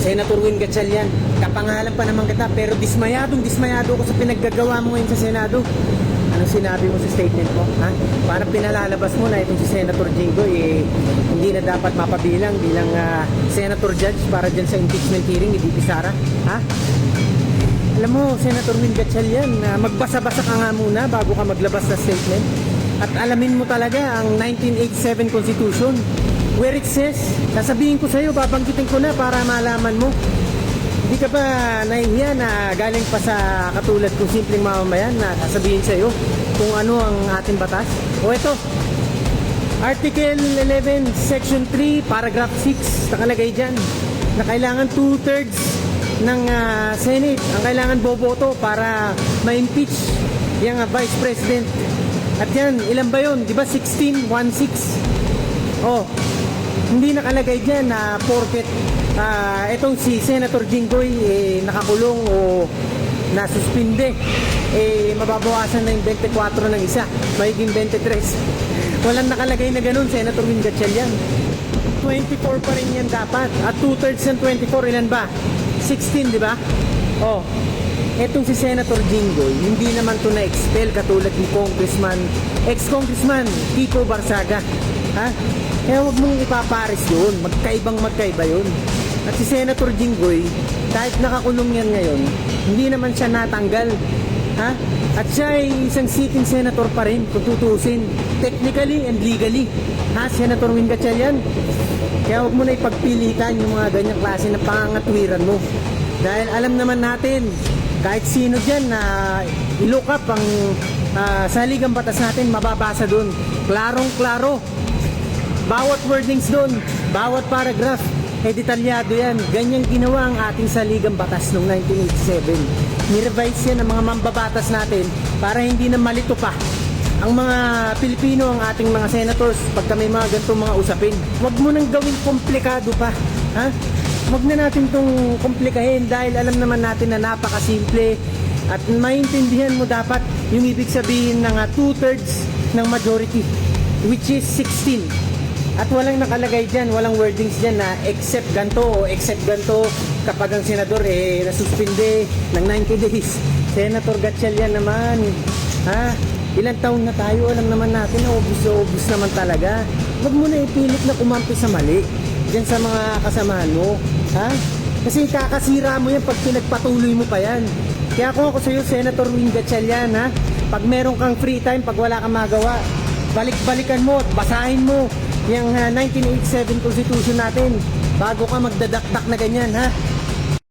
Senator Win Gatchalian, kapangalan pa naman kita, pero dismayado ko sa pinaggagawa mo ngayon sa Senado. Anong sinabi mo sa statement mo? Ha? Parang pinalalabas mo na itong si Senator Jinggoy, hindi na dapat mapabilang bilang Senator Judge para dyan sa impeachment hearing ni VP Sara. Ha? Alam mo, Senator Win Gatchalian, magbasa-basa ka nga muna bago ka maglabas na statement. At alamin mo talaga ang 1987 Constitution, where it says, sasabihin ko sa'yo, babanggitin ko na para malaman mo. Hindi ka ba nahihiya na galing pa sa katulad kong simpleng mamamayan na sasabihin sa'yo kung ano ang ating batas? O ito, Article 11, Section 3, Paragraph 6, nakalagay dyan na kailangan 2/3 ng Senate ang kailangan boboto para ma-impeach yung Vice President. At yan, ilan ba yun? Di ba 16, 1/6? Oh, hindi nakalagay dyan na porket itong si Senator Jinggoy nakakulong o nasuspinde, mababawasan na yung 24 ng isa, magiging 23. Walang nakalagay na ganun, Senator Win Gatchalian. 24 pa rin yan dapat. At 2/3 ng 24, ilan ba? 16, di ba? Oh, etong si Senator Jinggoy, hindi naman to na-expel katulad ni ex-congressman Kiko Barsaga. Ha? Kaya huwag mong ipapares yun. Magkaiba yun. At si Senator Jinggoy, kahit nakakulong yan ngayon, hindi naman siya natanggal. Ha? At siya ay isang sitting senator pa rin kung tutusin, technically and legally. Ha, Senator Win Gatchalian? Kaya huwag mo na ipagpilitan yung mga ganyang klase na pangangatwiran mo. Dahil alam naman natin, kahit sino dyan na i-look up ang saligang batas natin, mababasa dun. Klarong-klaro. Bawat wordings dun, bawat paragraph, detalyado yan. Ganyan ginawa ang ating saligang batas noong 1987. Nirevise yan ng mga mambabatas natin para hindi na malito pa ang mga Pilipino, ang ating mga senators pagka may mga ganitong mga usapin. Huwag mo nang gawing komplikado pa. Ha? Huwag na natin itong komplikahin dahil alam naman natin na napakasimple at maintindihan mo dapat yung ibig sabihin ng 2/3 ng majority, which is 16. At walang nakalagay dyan, walang wordings dyan na except ganto o except ganto kapag ang senador nasuspinde ng 90 days. Senator Gatchalian naman, ha? Ilang taon na tayo, alam naman natin na obus naman talaga. Huwag mo na ipilit na kumampi sa mali dyan sa mga kasamahan mo, ha? Kasi kakasira mo yan pag pinagpatuloy mo pa yan. Kaya kung ako sa'yo, Senator Win Gatchalian, ha? Pag meron kang free time, pag wala kang magawa, balik-balikan mo at basahin mo yung 1987 Constitution natin bago ka magdadakdak na ganyan, ha?